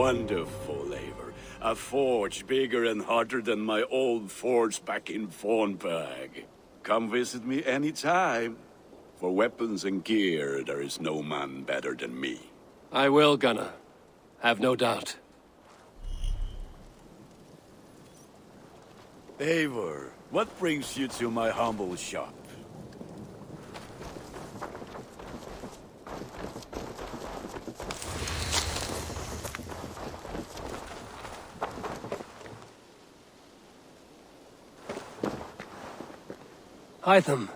Wonderful, Eivor. A forge bigger and hotter than my old forge back in Fornberg. Come visit me anytime. For weapons and gear, there is no man better than me. I will, Gunnar. Have no doubt. Eivor, what brings you to my humble shop? Hytham,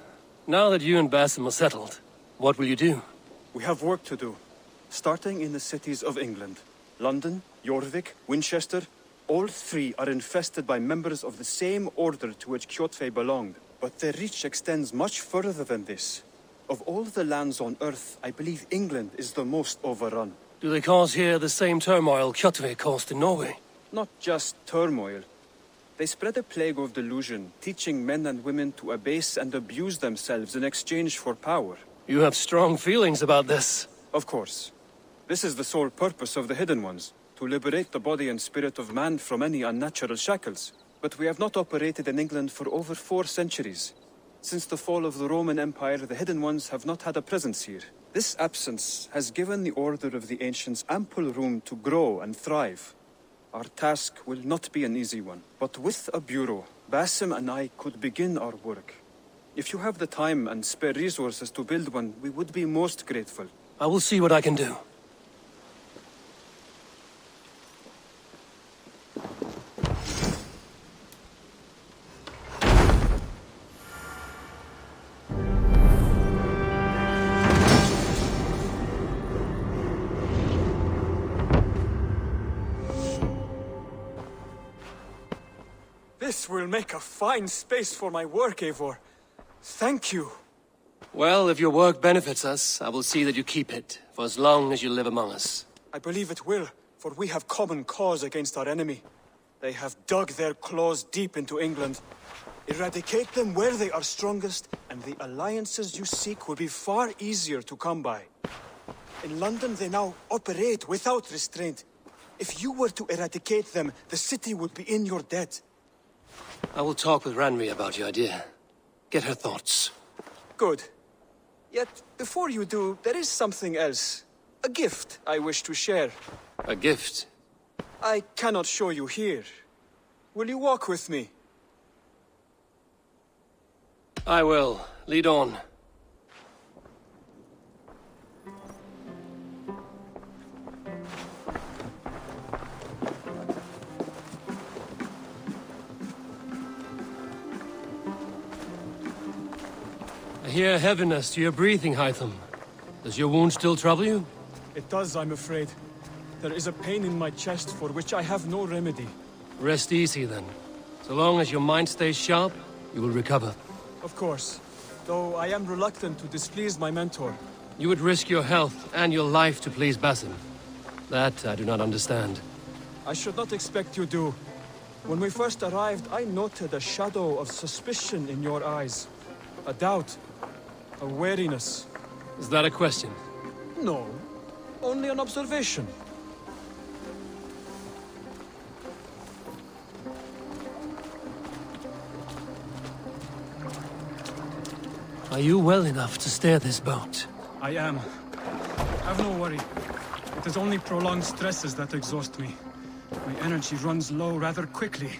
now that you and Basim are settled, what will you do? We have work to do. Starting in the cities of England. London, Jorvik, Winchester, all three are infested by members of the same order to which Kjotve belonged. But their reach extends much further than this. Of all the lands on Earth, I believe England is the most overrun. Do they cause here the same turmoil Kjotve caused in Norway? Not just turmoil. They spread a plague of delusion, teaching men and women to abase and abuse themselves in exchange for power. You have strong feelings about this. Of course. This is the sole purpose of the Hidden Ones, to liberate the body and spirit of man from any unnatural shackles. But we have not operated in England for over 4 centuries. Since the fall of the Roman Empire, the Hidden Ones have not had a presence here. This absence has given the Order of the Ancients ample room to grow and thrive. Our task will not be an easy one, but with a bureau, Basim and I could begin our work. If you have the time and spare resources to build one, we would be most grateful. I will see what I can do. This will make a fine space for my work, Eivor. Thank you. Well, if your work benefits us, I will see that you keep it, for as long as you live among us. I believe it will, for we have common cause against our enemy. They have dug their claws deep into England. Eradicate them where they are strongest, and the alliances you seek will be far easier to come by. In London, they now operate without restraint. If you were to eradicate them, the city would be in your debt. I will talk with Ranri about your idea. Get her thoughts. Good. Yet, before you do, there is something else. A gift I wish to share. A gift? I cannot show you here. Will you walk with me? I will. Lead on. I hear heaviness to your breathing, Hytham. Does your wound still trouble you? It does, I'm afraid. There is a pain in my chest for which I have no remedy. Rest easy, then. So long as your mind stays sharp, you will recover. Of course. Though I am reluctant to displease my mentor. You would risk your health and your life to please Basim. That I do not understand. I should not expect you do. When we first arrived, I noted a shadow of suspicion in your eyes. A doubt. A wariness. Is that a question? No. Only an observation. Are you well enough to steer this boat? I am. Have no worry. It is only prolonged stresses that exhaust me. My energy runs low rather quickly.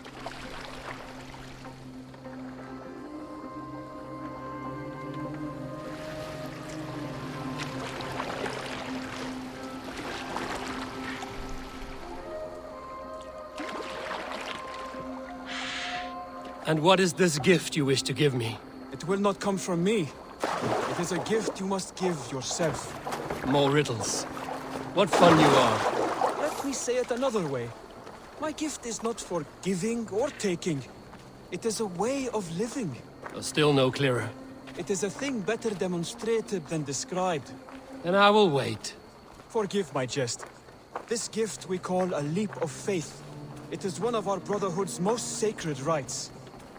And what is this gift you wish to give me? It will not come from me. It is a gift you must give yourself. More riddles. What fun you are. Let me say it another way. My gift is not for giving or taking. It is a way of living. Still no clearer. It is a thing better demonstrated than described. Then I will wait. Forgive my jest. This gift we call a leap of faith. It is one of our Brotherhood's most sacred rites.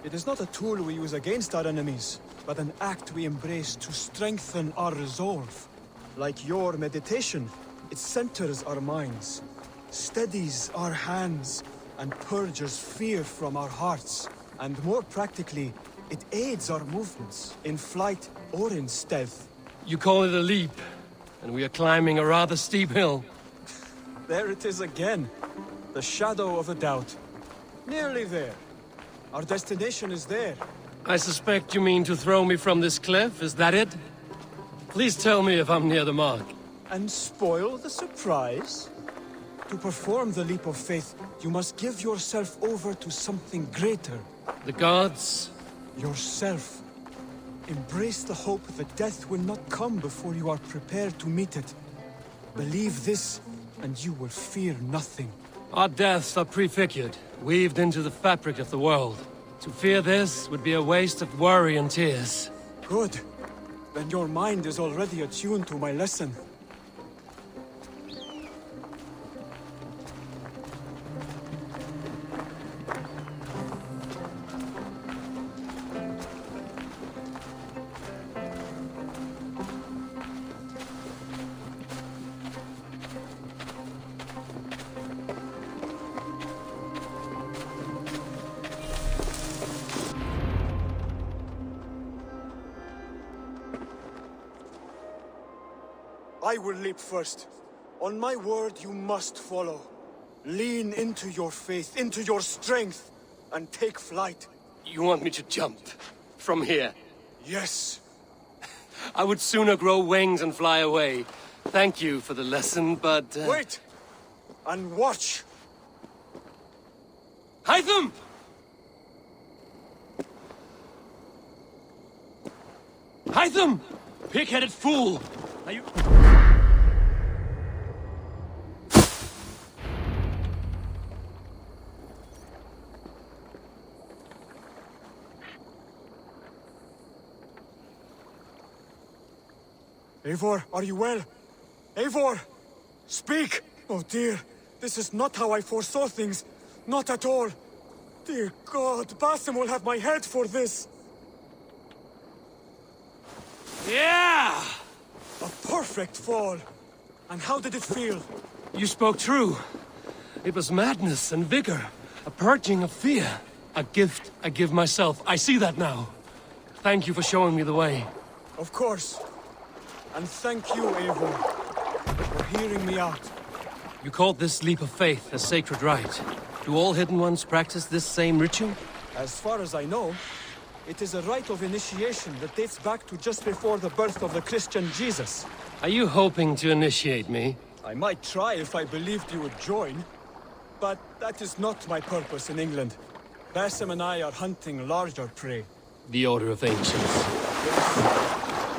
It is not a tool we use against our enemies, but an act we embrace to strengthen our resolve. Like your meditation, it centers our minds. steadies our hands and purges fear from our hearts. And more practically, it aids our movements, in flight or in stealth. You call it a leap, and we are climbing a rather steep hill. There it is again. The shadow of a doubt. Nearly there. Our destination is there. I suspect you mean to throw me from this cliff, is that it? Please tell me if I'm near the mark. And spoil the surprise? To perform the leap of faith, you must give yourself over to something greater. The gods? Yourself. Embrace the hope that death will not come before you are prepared to meet it. Believe this, and you will fear nothing. Our deaths are prefigured, weaved into the fabric of the world. To fear this would be a waste of worry and tears. Good. Then your mind is already attuned to my lesson. I will leap first. On my word, you must follow. Lean into your faith, into your strength, and take flight. You want me to jump? From here? Yes. I would sooner grow wings and fly away. Thank you for the lesson, but... Wait! And watch! Hytham! Hytham! Pig-headed fool! Are you... Eivor, are you well? Eivor! Speak! Oh dear, this is not how I foresaw things. Not at all. Dear God, Basim will have my head for this. Yeah! A perfect fall. And how did it feel? You spoke true. It was madness and vigor. A purging of fear. A gift I give myself. I see that now. Thank you for showing me the way. Of course. And thank you, Eivor, for hearing me out. You called this leap of faith a sacred rite. Do all Hidden Ones practice this same ritual? As far as I know, it is a rite of initiation that dates back to just before the birth of the Christian Jesus. Are you hoping to initiate me? I might try if I believed you would join. But that is not my purpose in England. Basim and I are hunting larger prey. The Order of Ancients.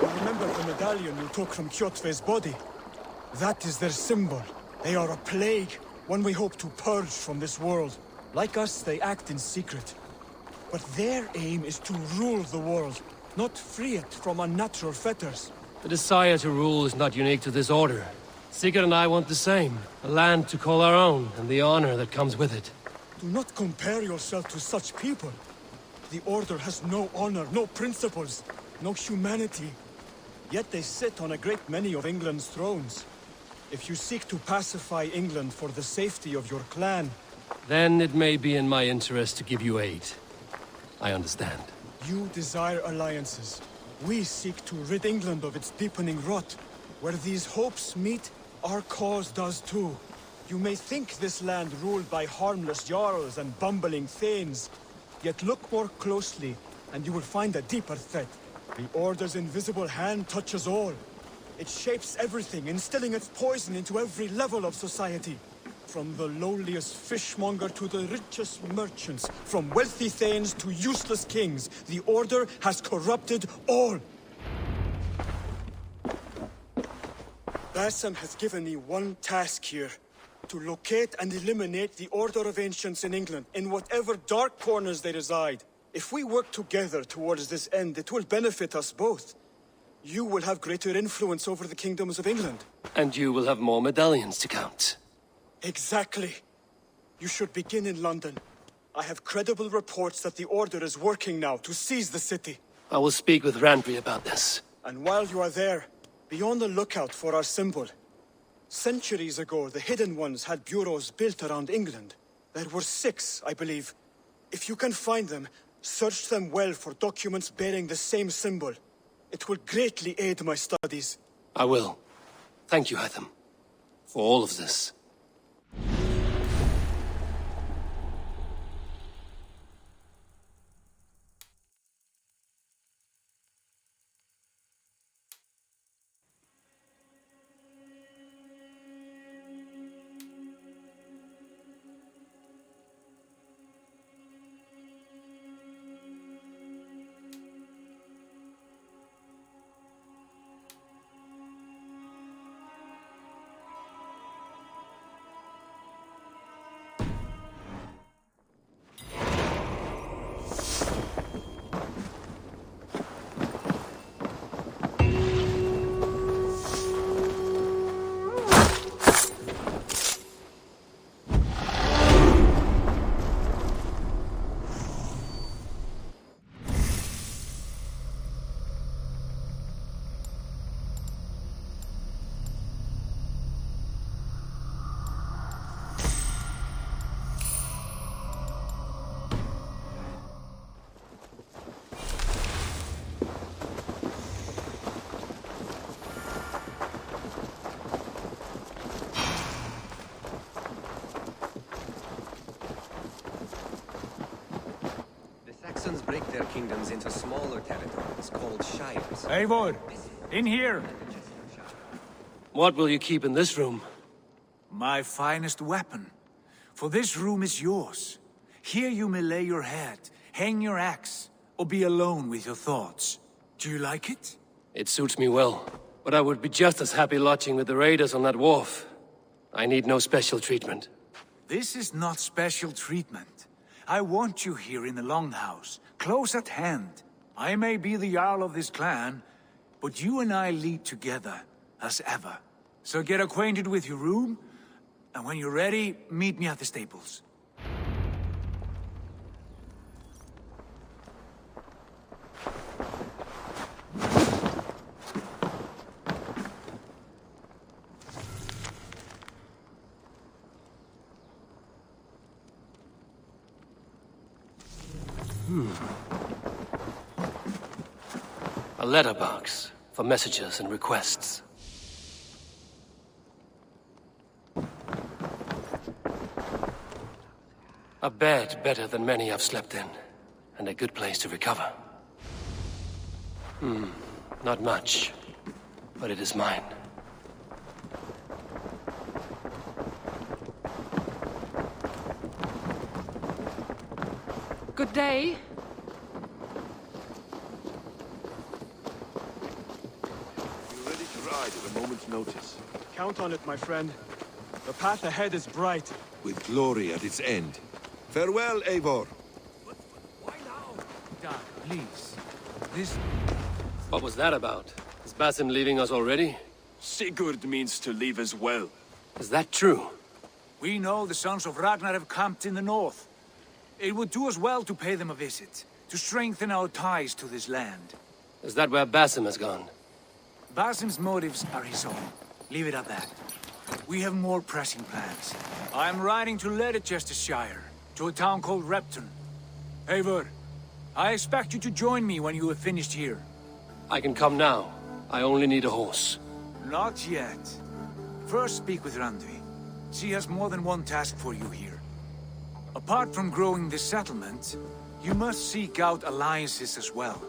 You remember the medallion you took from Kjotve's body? That is their symbol. They are a plague, one we hope to purge from this world. Like us, they act in secret. But their aim is to rule the world, not free it from unnatural fetters. The desire to rule is not unique to this order. Sigurd and I want the same. A land to call our own, and the honor that comes with it. Do not compare yourself to such people. The Order has no honor, no principles, no humanity. Yet they sit on a great many of England's thrones. If you seek to pacify England for the safety of your clan... Then it may be in my interest to give you aid. I understand. You desire alliances. We seek to rid England of its deepening rot. Where these hopes meet, our cause does too. You may think this land ruled by harmless jarls and bumbling thanes. Yet look more closely, and you will find a deeper threat. The Order's invisible hand touches all. It shapes everything, instilling its poison into every level of society. From the lowliest fishmonger to the richest merchants, from wealthy thanes to useless kings, the Order has corrupted all. Basim has given me one task here. To locate and eliminate the Order of Ancients in England, in whatever dark corners they reside. If we work together towards this end, it will benefit us both. You will have greater influence over the kingdoms of England. And you will have more medallions to count. Exactly. You should begin in London. I have credible reports that the Order is working now to seize the city. I will speak with Randry about this. And while you are there, be on the lookout for our symbol. Centuries ago, the Hidden Ones had bureaus built around England. There were 6, I believe. If you can find them, search them well for documents bearing the same symbol. It will greatly aid my studies. I will. Thank you, Hytham, for all of this. Saxons break their kingdoms into smaller territories called shires. Eivor, in here! What will you keep in this room? My finest weapon. For this room is yours. Here you may lay your head, hang your axe, or be alone with your thoughts. Do you like it? It suits me well, but I would be just as happy lodging with the raiders on that wharf. I need no special treatment. This is not special treatment. I want you here in the Longhouse, close at hand. I may be the Jarl of this clan, but you and I lead together, as ever. So get acquainted with your room, and when you're ready, meet me at the stables. A letterbox for messages and requests. A bed better than many I've slept in, and a good place to recover. Not much, but it is mine. Good day. You're ready to ride at a moment's notice. Count on it, my friend. The path ahead is bright. With glory at its end. Farewell, Eivor. Why now? Dad, please. This... What was that about? Is Basim leaving us already? Sigurd means to leave as well. Is that true? We know the sons of Ragnar have camped in the north. It would do us well to pay them a visit, to strengthen our ties to this land. Is that where Basim has gone? Basim's motives are his own. Leave it at that. We have more pressing plans. I'm riding to Leicestershire, to a town called Repton. Eivor, I expect you to join me when you have finished here. I can come now. I only need a horse. Not yet. First speak with Randvi. She has more than one task for you here. Apart from growing this settlement, you must seek out alliances as well.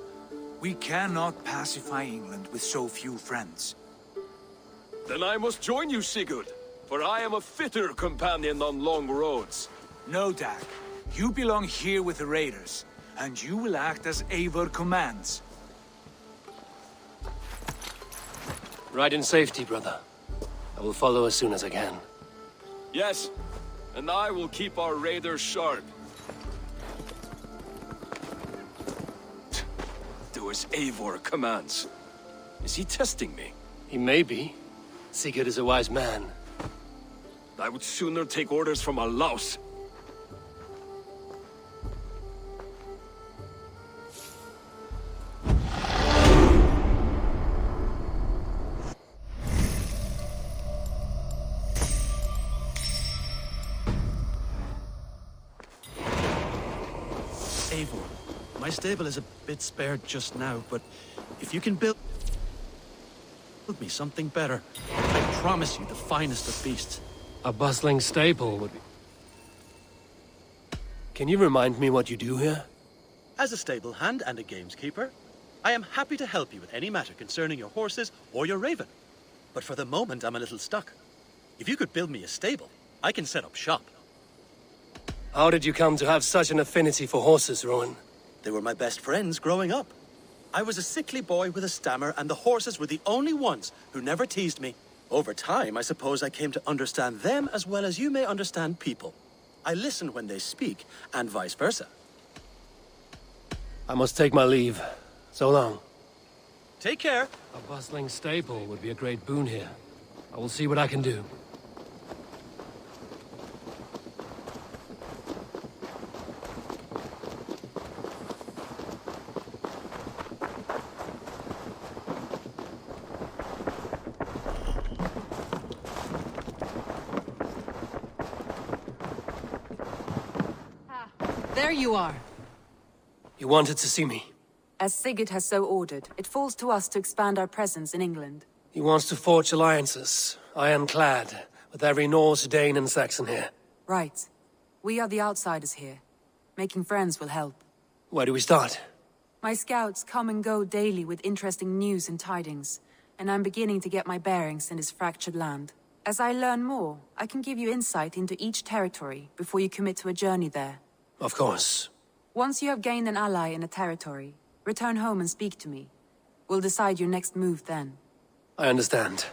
We cannot pacify England with so few friends. Then I must join you, Sigurd, for I am a fitter companion on long roads. No, Dag. You belong here with the raiders, and you will act as Eivor commands. Ride in safety, brother. I will follow as soon as I can. Yes, and I will keep our raiders sharp. Do as Eivor commands. Is he testing me? He may be. Sigurd is a wise man. I would sooner take orders from a louse. Eivor, my stable is a bit spared just now, but if you can build me something better, I promise you the finest of beasts. A bustling stable would be... Can you remind me what you do here? As a stable hand and a gameskeeper, I am happy to help you with any matter concerning your horses or your raven. But for the moment, I'm a little stuck. If you could build me a stable, I can set up shop. How did you come to have such an affinity for horses, Rowan? They were my best friends growing up. I was a sickly boy with a stammer, and the horses were the only ones who never teased me. Over time, I suppose I came to understand them as well as you may understand people. I listen when they speak, and vice versa. I must take my leave. So long. Take care. A bustling stable would be a great boon here. I will see what I can do. There you are. You wanted to see me? As Sigurd has so ordered, it falls to us to expand our presence in England. He wants to forge alliances, ironclad, with every Norse, Dane and Saxon here. Right. We are the outsiders here. Making friends will help. Where do we start? My scouts come and go daily with interesting news and tidings, and I'm beginning to get my bearings in this fractured land. As I learn more, I can give you insight into each territory before you commit to a journey there. Of course. Once you have gained an ally in a territory, return home and speak to me. We'll decide your next move then. I understand.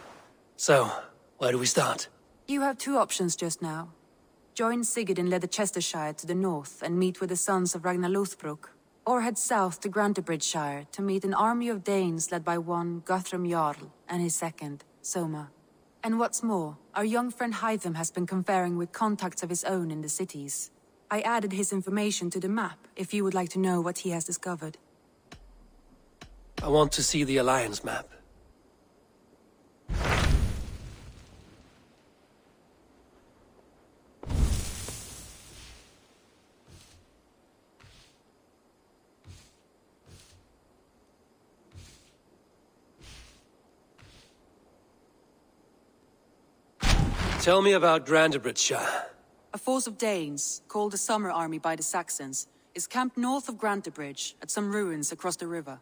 So, where do we start? You have two options just now. Join Sigurd in Leicestershire to the north and meet with the sons of Ragnar Lothbrok, or head south to Grantebridgeshire to meet an army of Danes led by one Guthrum Jarl and his second, Soma. And what's more, our young friend Hytham has been conferring with contacts of his own in the cities. I added his information to the map if you would like to know what he has discovered. I want to see the Alliance map. Tell me about Grantebridgeshire. A force of Danes, called the Summer Army by the Saxons, is camped north of Grantebridge at some ruins across the river.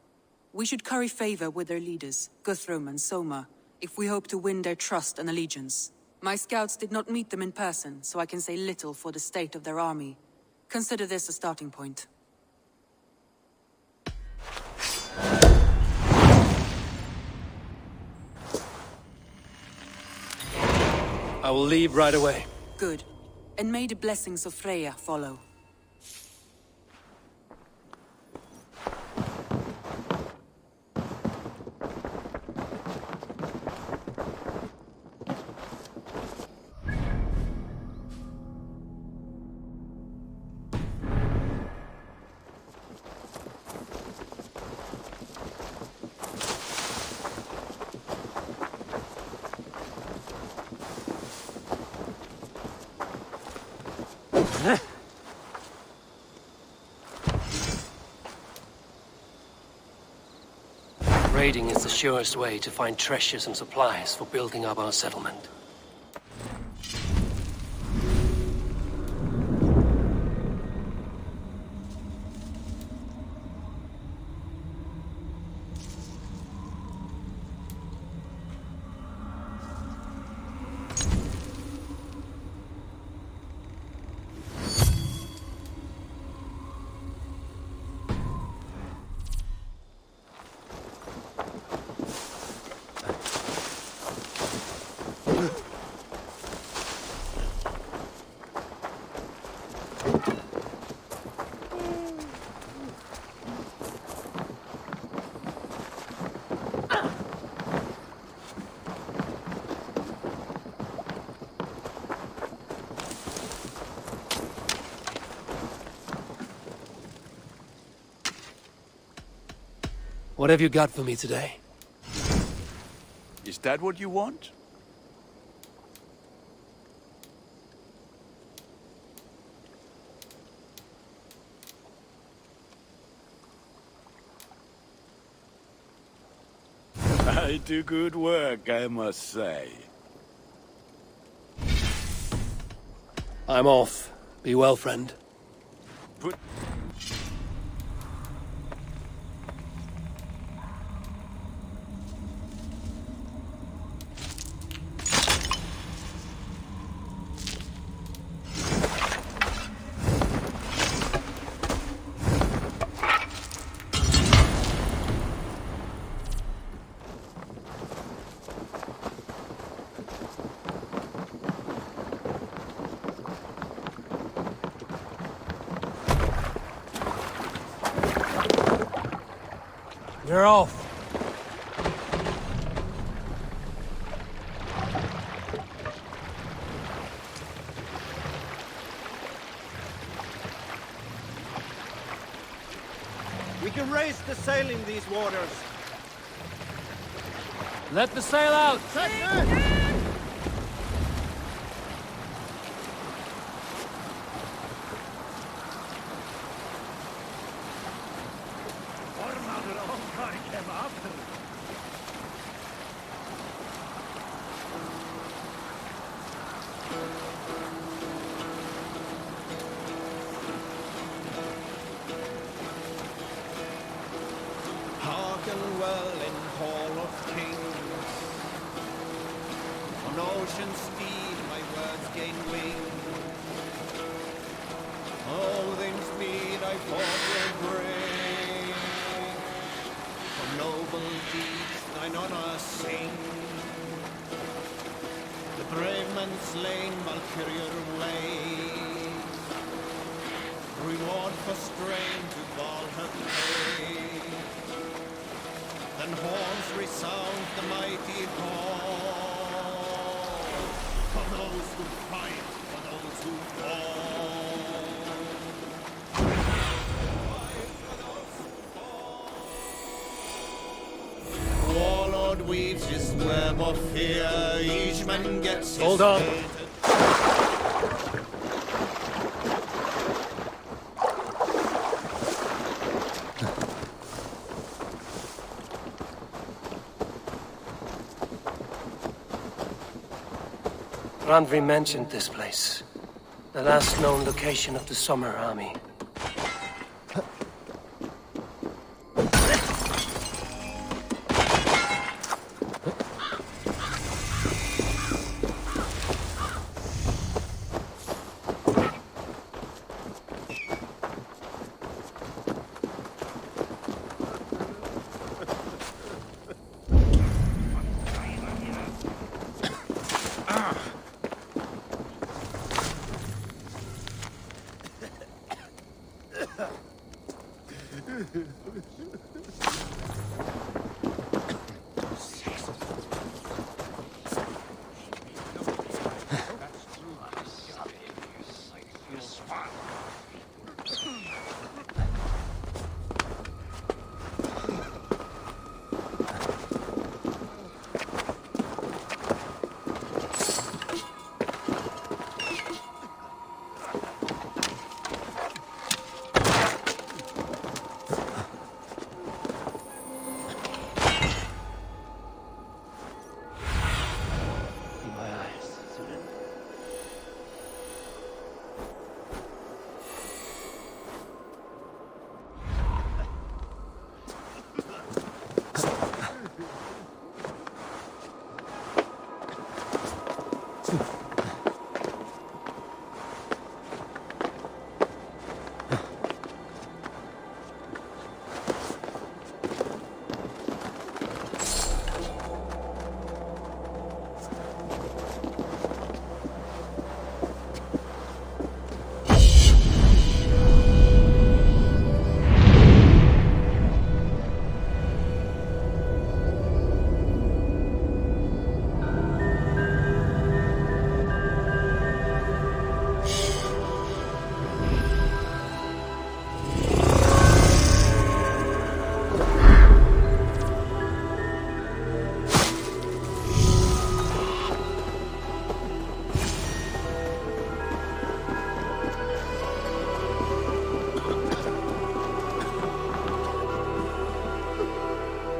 We should curry favor with their leaders, Guthrum and Soma, if we hope to win their trust and allegiance. My scouts did not meet them in person, so I can say little for the state of their army. Consider this a starting point. I will leave right away. Good. And may the blessings of Freya follow. Raiding is the surest way to find treasures and supplies for building up our settlement. What have you got for me today? Is that what you want? Mighty good work, I must say. I'm off. Be well, friend. Put... You're off. We can raise the sail in these waters. Let the sail out! Hearken well in Hall of Kings. On ocean's speed my words gain wing. Odin's mead I fought will bring. For noble deeds thine honor sing. The brave men slain Valkyrier ways. Reward for strain to Valhalla pay. Then horns resound the mighty call. For those who fight, for those who fall. Fight for those who fall. Warlord weaves his web of fear. Each man gets his Hold on. fate. Randvi mentioned this place. The last known location of the Summer Army.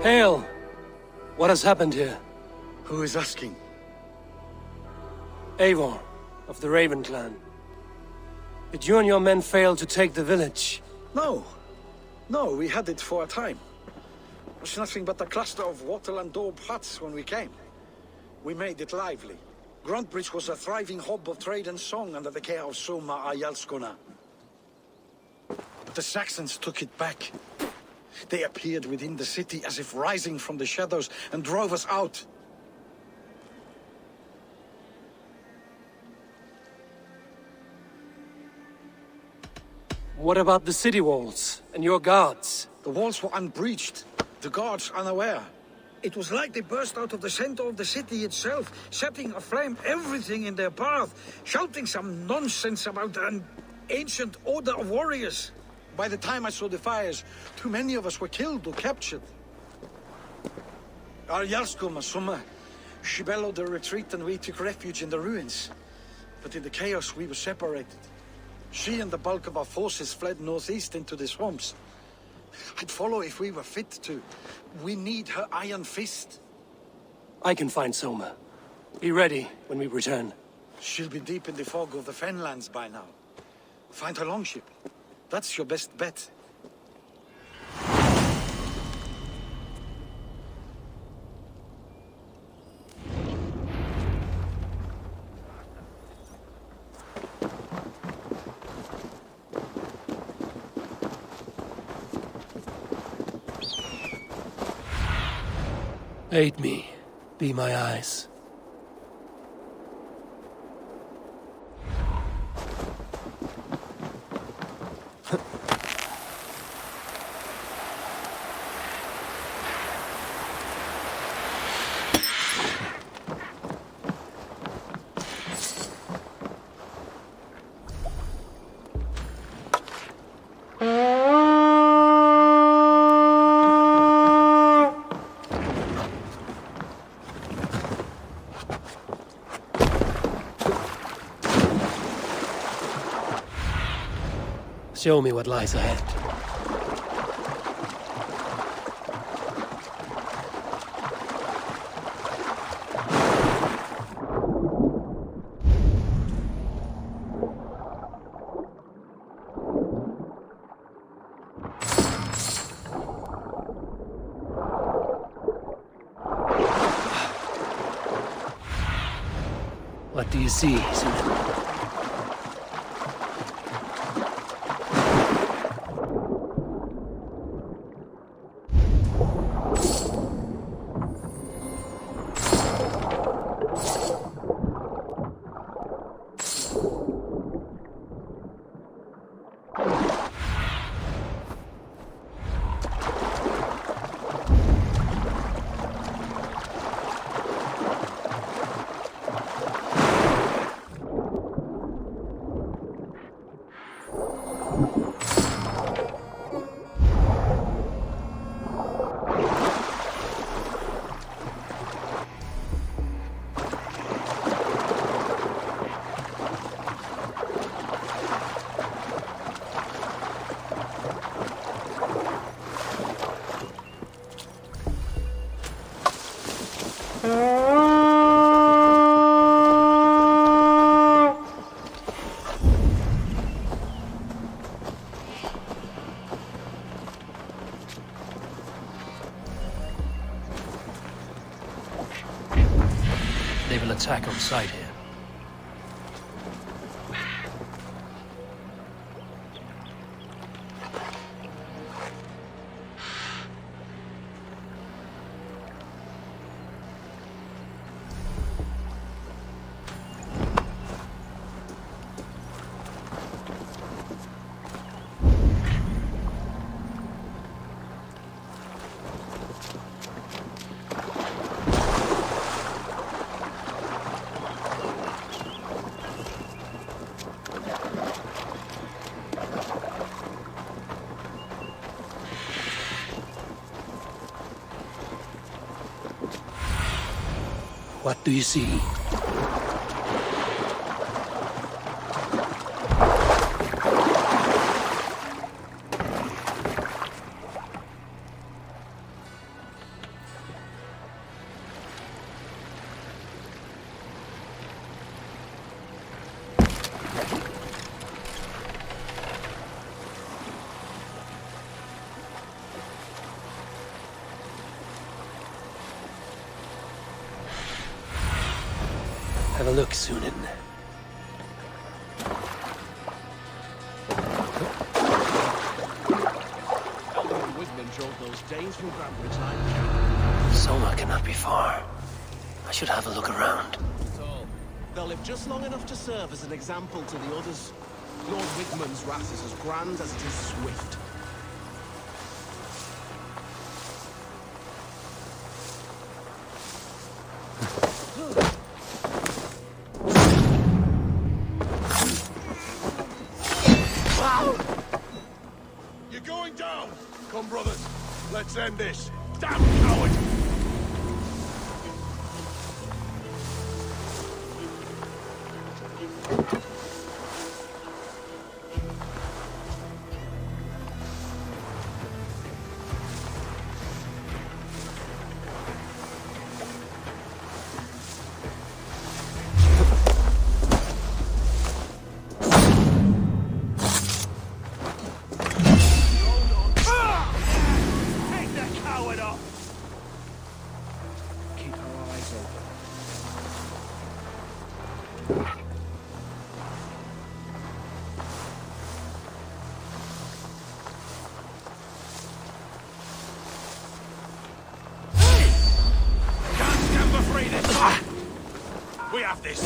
Hail! What has happened here? Who is asking? Eivor, of the Raven clan. Did you and your men fail to take the village? No. No, we had it for a time. It was nothing but a cluster of wattle and daub huts when we came. We made it lively. Gruntbridge was a thriving hub of trade and song under the care of Soma Ayalskona. But the Saxons took it back. They appeared within the city as if rising from the shadows and drove us out. What about the city walls and your guards? The walls were unbreached, the guards unaware. It was like they burst out of the center of the city itself, setting aflame everything in their path, shouting some nonsense about an ancient order of warriors. By the time I saw the fires, too many of us were killed or captured. Our Yarskoma Summa, she bellowed a retreat and we took refuge in the ruins. But in the chaos we were separated. She and the bulk of our forces fled northeast into the swamps. I'd follow if we were fit to. We need her iron fist. I can find Soma. Be ready when we return. She'll be deep in the fog of the Fenlands by now. Find her longship. That's your best bet. Aid me. Be my eyes. Show me what lies ahead. What do you see, Susan? They will attack on sight here. What do you see? have a look, Sunan. Soma cannot be far. I should have a look around. So, they'll live just long enough to serve as an example to the others. Lord Wigmund's wrath is as grand as it is swift. You're going down! Come, brothers. Let's end this. Damn coward! We have this.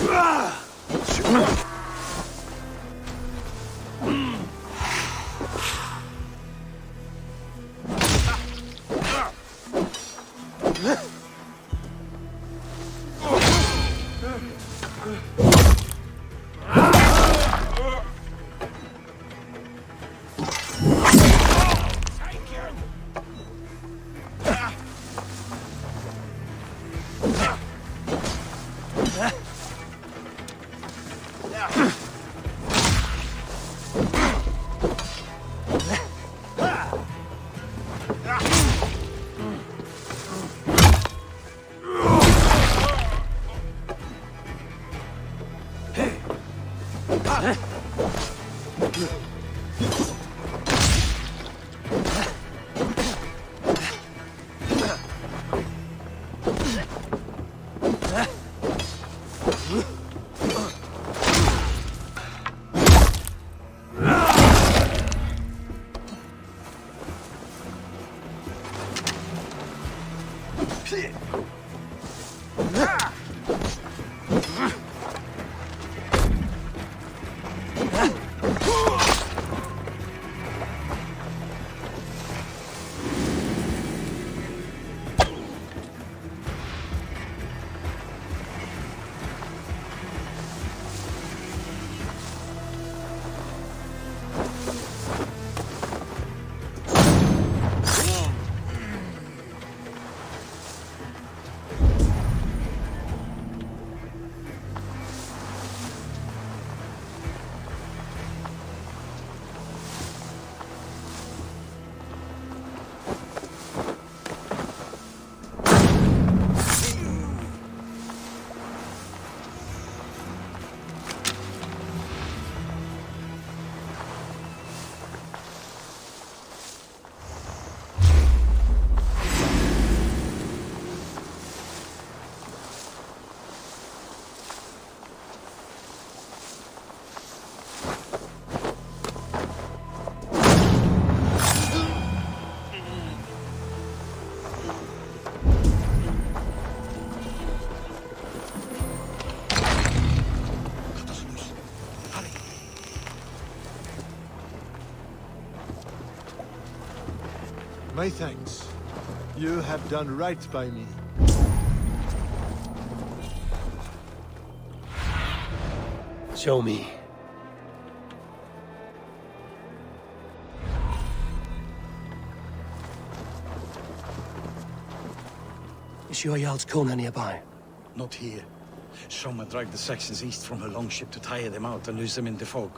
My thanks. You have done right by me. Show me. Is Jarl's Kona nearby? Not here. Soma dragged the Saxons east from her longship to tire them out and lose them in the fog.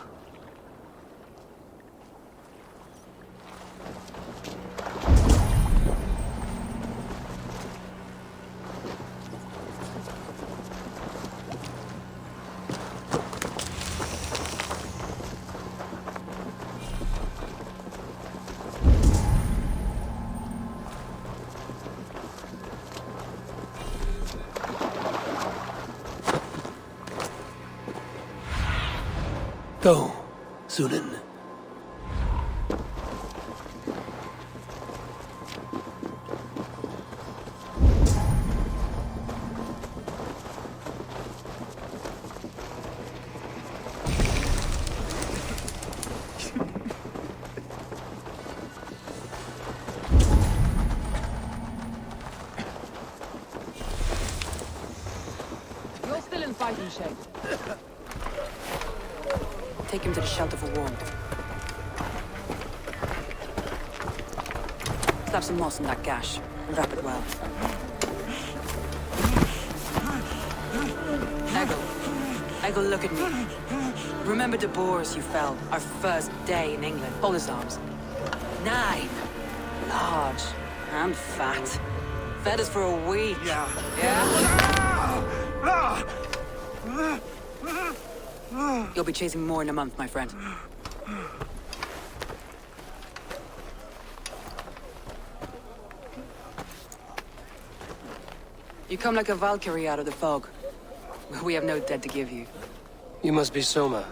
Go, Sunan. You're still in fighting shape. Take him to the shelter for warmth. Slap some moss in that gash, and wrap it well. Eggle, look at me. Remember the boars you felled, our first day in England? Hold his arms. 9. Large and fat. Fed us for a week. Yeah? You'll be chasing more in a month, my friend. You come like a Valkyrie out of the fog. We have no debt to give you. You must be Soma.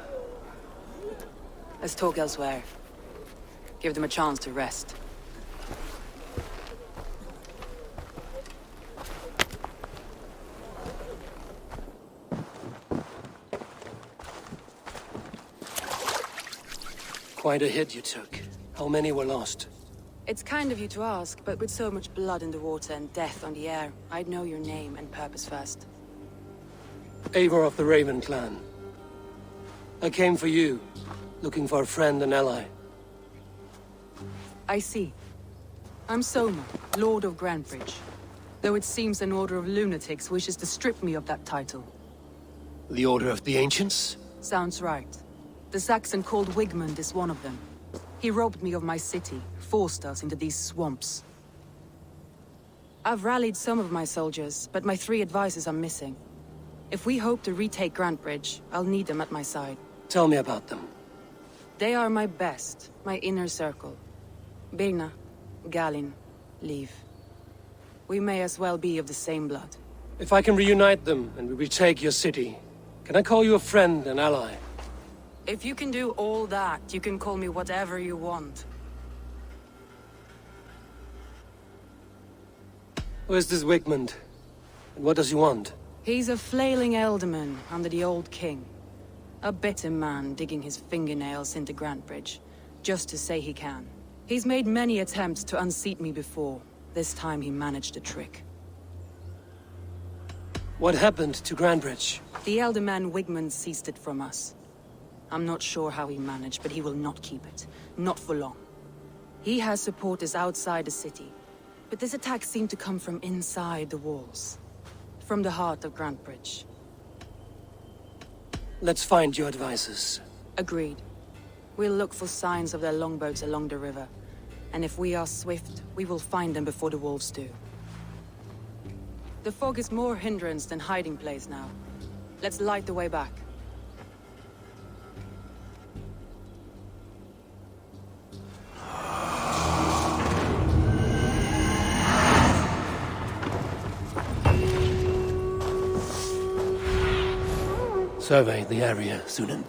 Let's talk elsewhere. Give them a chance to rest. Quite a hit you took. How many were lost? It's kind of you to ask, but with so much blood in the water and death on the air, I'd know your name and purpose first. Eivor of the Raven clan. I came for you, looking for a friend and ally. I see. I'm Soma, Lord of Grantebridge. Though it seems an order of lunatics wishes to strip me of that title. The Order of the Ancients? Sounds right. The Saxon called Wigmund is one of them. He robbed me of my city, forced us into these swamps. I've rallied some of my soldiers, but my 3 advisors are missing. If we hope to retake Grantebridge, I'll need them at my side. Tell me about them. They are my best, my inner circle. Birna, Galin, Leave. We may as well be of the same blood. If I can reunite them and we retake your city, can I call you a friend and ally? If you can do all that, you can call me whatever you want. Where's this Wigmund? And what does he want? He's a flailing elderman under the old king. A bitter man digging his fingernails into Grantebridge, just to say he can. He's made many attempts to unseat me before. This time he managed a trick. What happened to Grantebridge? The elderman Wigmund seized it from us. I'm not sure how he managed, but he will not keep it. Not for long. He has supporters outside the city, but this attack seemed to come from inside the walls. From the heart of Grantebridge. Let's find your advisors. Agreed. We'll look for signs of their longboats along the river. And if we are swift, we will find them before the wolves do. The fog is more hindrance than hiding place now. Let's light the way back. Survey the area, Sunan.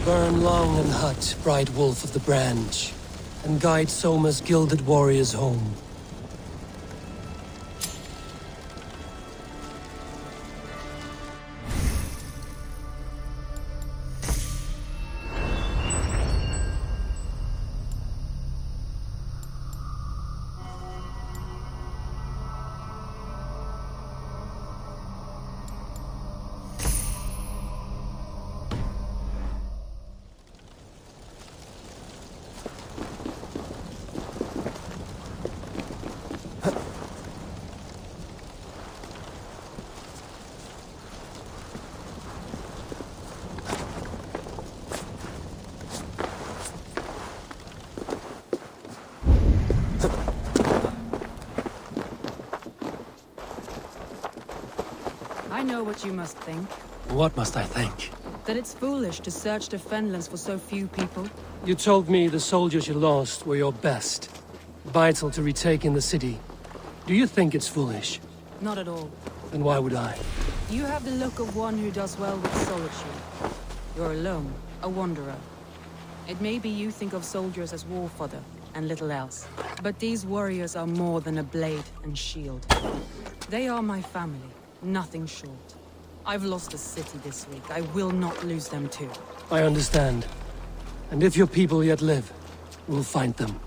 Burn long and hot, bright wolf of the branch, and guide Soma's gilded warriors home. know what you must think. What must I think? That it's foolish to search the Fenlands for so few people. You told me the soldiers you lost were your best. Vital to retaking the city. Do you think it's foolish? Not at all. Then why would I? You have the look of one who does well with solitude. You're alone, a wanderer. It may be you think of soldiers as war fodder, and little else. But these warriors are more than a blade and shield. They are my family, nothing short. I've lost a city this week. I will not lose them too. I understand. And if your people yet live, we'll find them.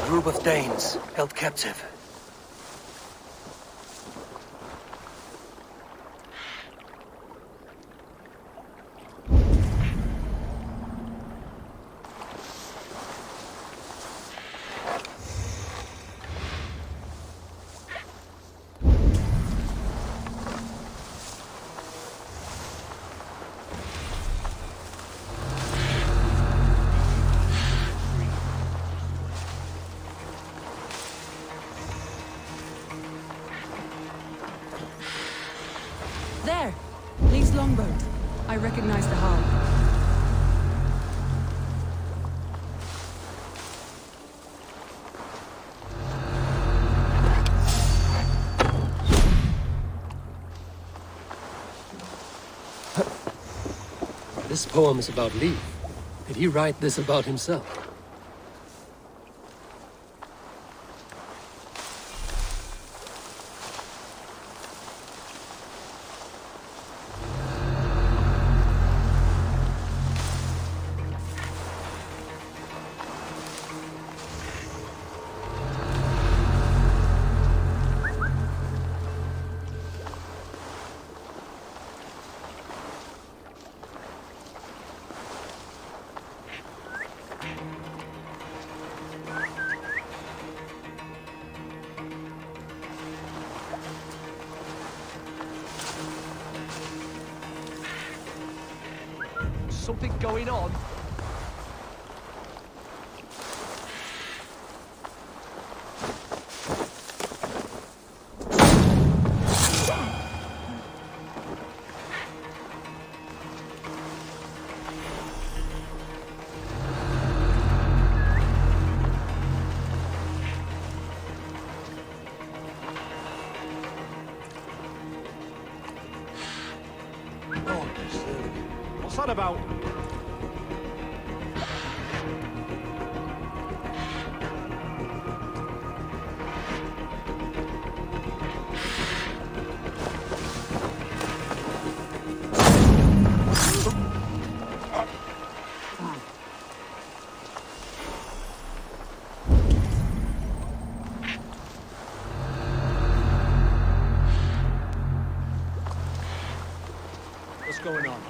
Group of Danes held captive. There! Lee's longboat. I recognize the hull. This poem is about Lee. Did he write this about himself? Something going on? What's that about? going on.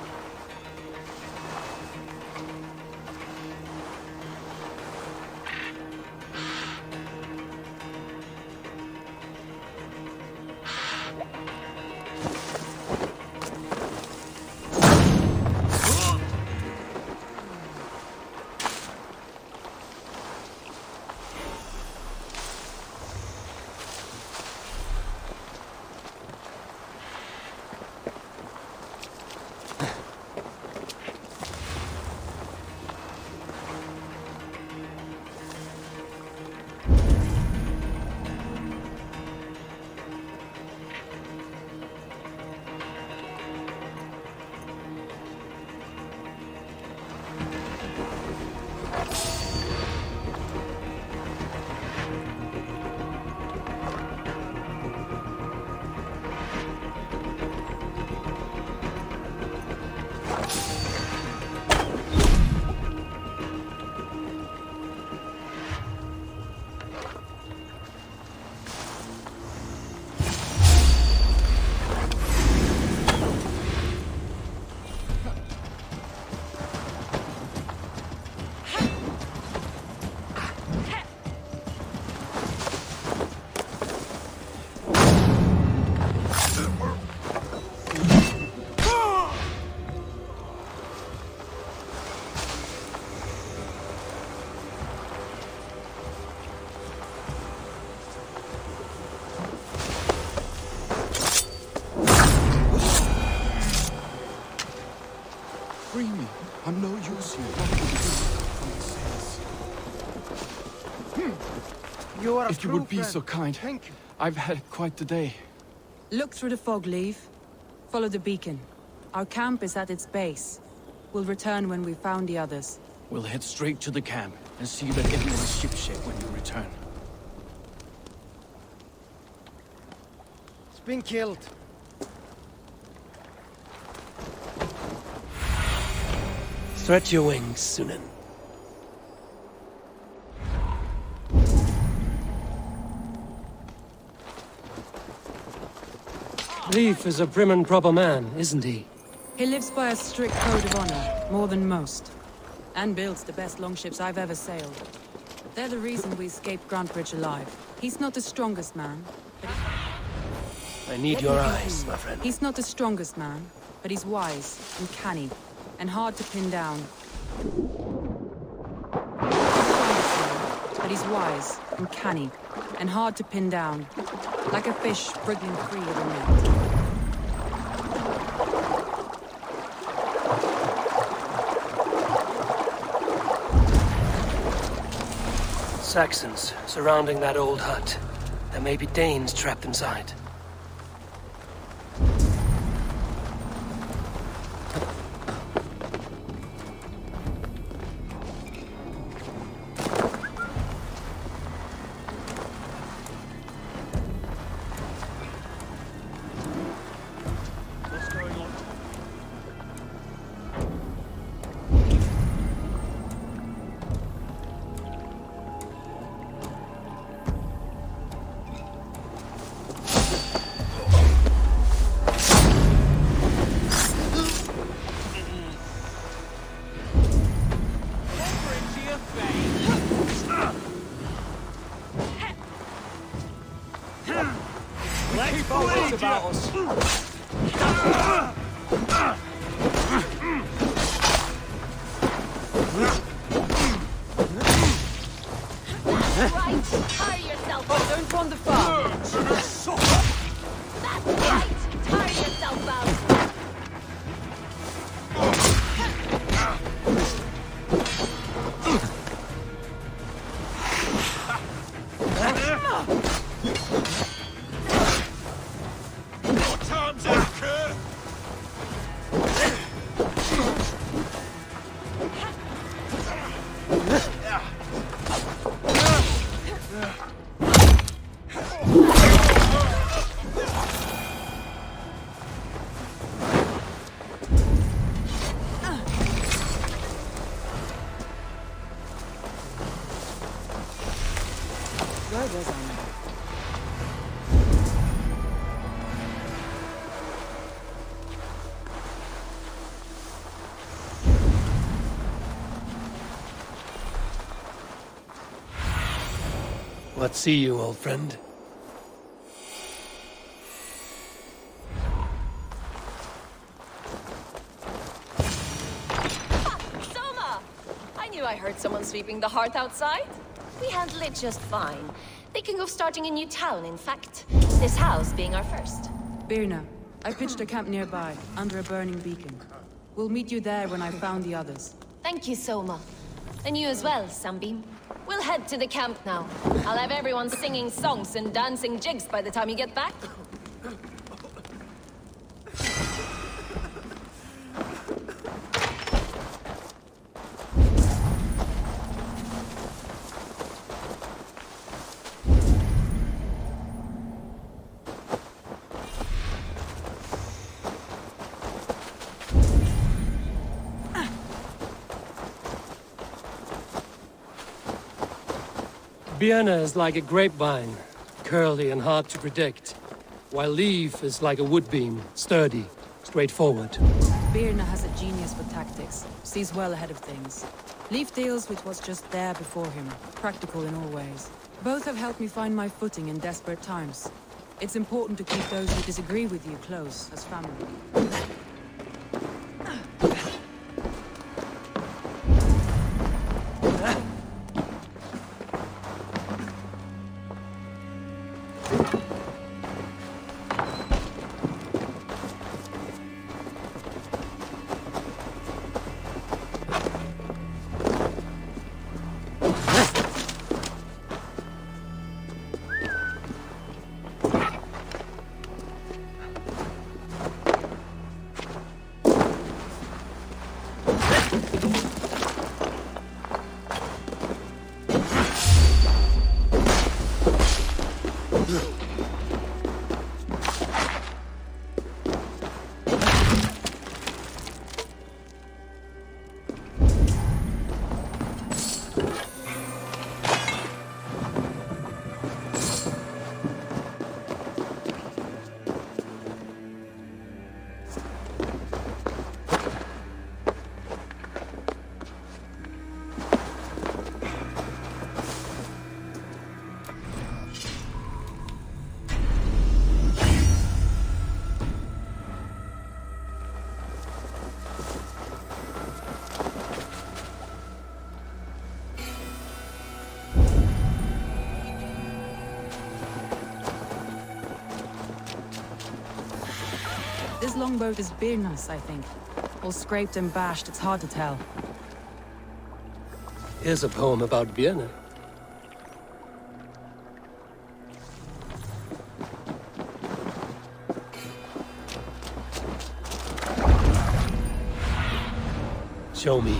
Free me. I'm no use here. You are If you would be so kind. Thank you. I've had quite the day. Look through the fog, Leave. Follow the beacon. Our camp is at its base. We'll return when we've found the others. We'll head straight to the camp and see that everyone is shipshape when you return. It's been killed. Stretch your wings, Sunan. Leif is a prim and proper man, isn't he? He lives by a strict code of honor, more than most. And builds the best longships I've ever sailed. They're the reason we escaped Grantebridge alive. He's not the strongest man, but I need your eyes, my friend. he's not the strongest man, but he's wise and canny, and hard to pin down. But he's wise and canny, and hard to pin down, like a fish wriggling free of a net. Saxons surrounding that old hut. There may be Danes trapped inside. About us. Right, tire yourself out. Don't wander far. That's right, tire yourself out. but see you, old friend. Soma! I knew I heard someone sweeping the hearth outside. We handle it just fine. Thinking of starting a new town, in fact. This house being our first. Birna, I pitched a camp nearby, under a burning beacon. We'll meet you there when I've found the others. Thank you, Soma. And you as well, Sunbeam. We'll head to the camp now. I'll have everyone singing songs and dancing jigs by the time you get back. Vienna is like a grapevine, curly and hard to predict, while Leaf is like a woodbeam, sturdy, straightforward. Birna has a genius for tactics, sees well ahead of things. Leaf deals with what's just there before him, practical in all ways. Both have helped me find my footing in desperate times. It's important to keep those who disagree with you close, as family. This longboat is Birna's, I think. All scraped and bashed, it's hard to tell. Here's a poem about Vienna. Show me.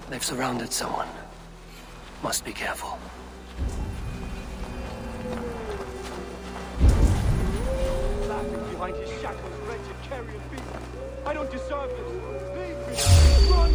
They've surrounded someone. Must be careful. Laughing behind his shackles, wretched carrion beast. I don't deserve this. Leave me. Run!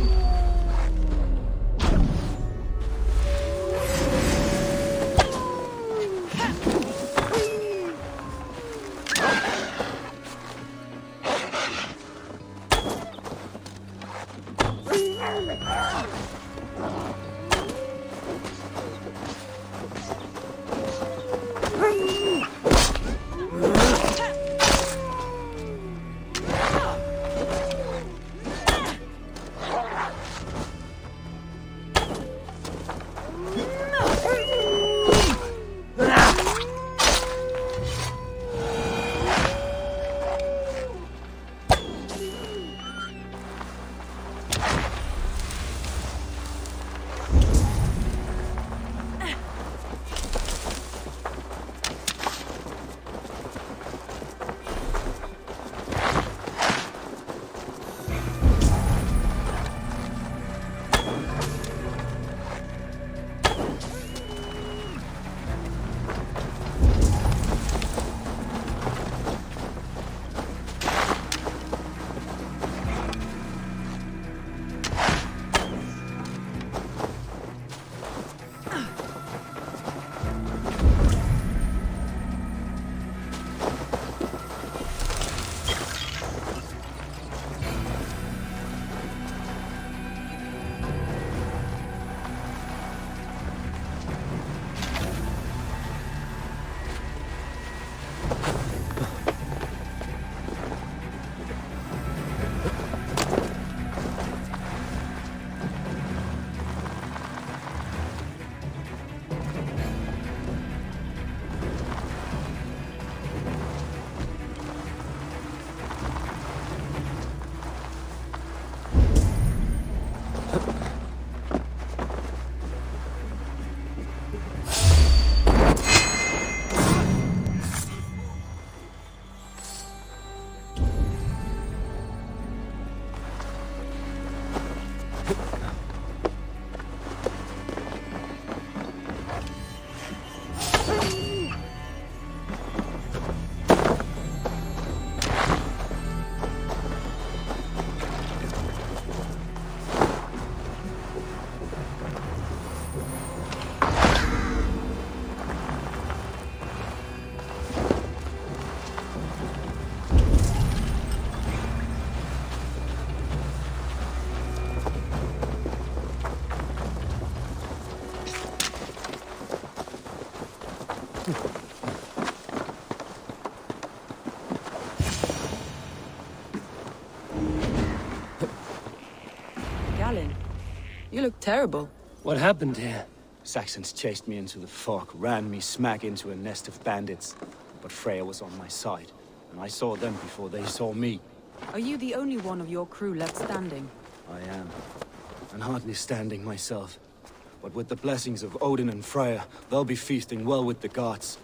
Galen, you look terrible. What happened here? Saxons chased me into the fog, ran me smack into a nest of bandits. But Freya was on my side, and I saw them before they saw me. Are you the only one of your crew left standing? I am. And hardly standing myself. But with the blessings of Odin and Freya, they'll be feasting well with the gods.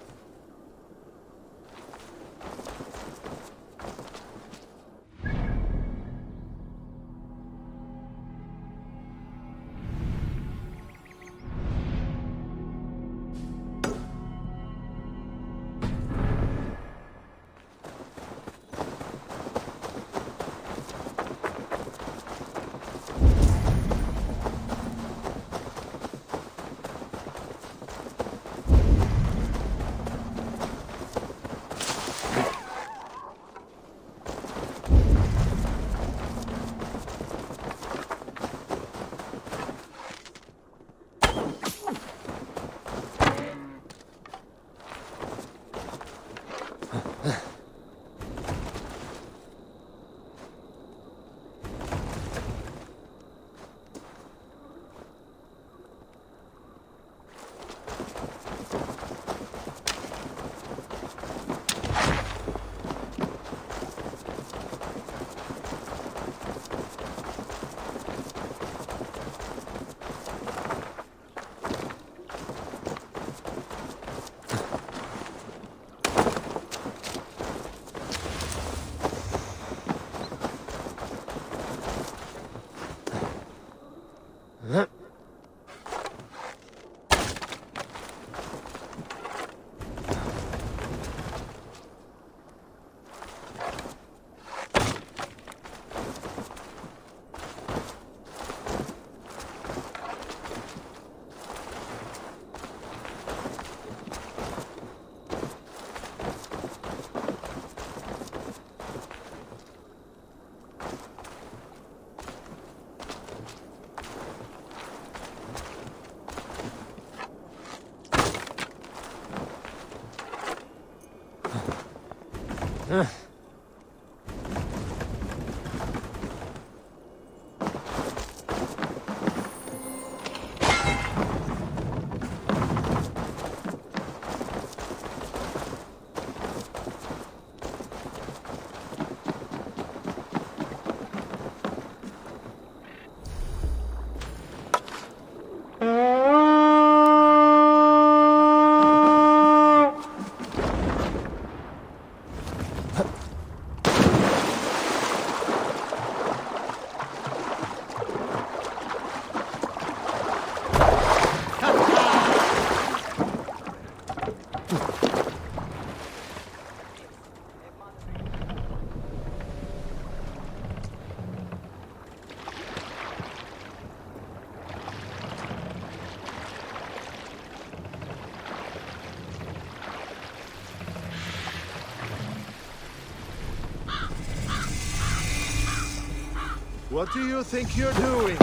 What do you think you're doing?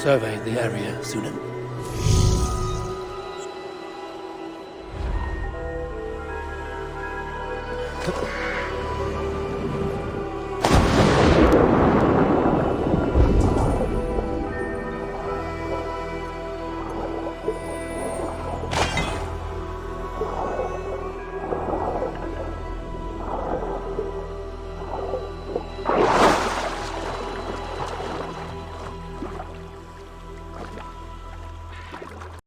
Survey the area, Sunan.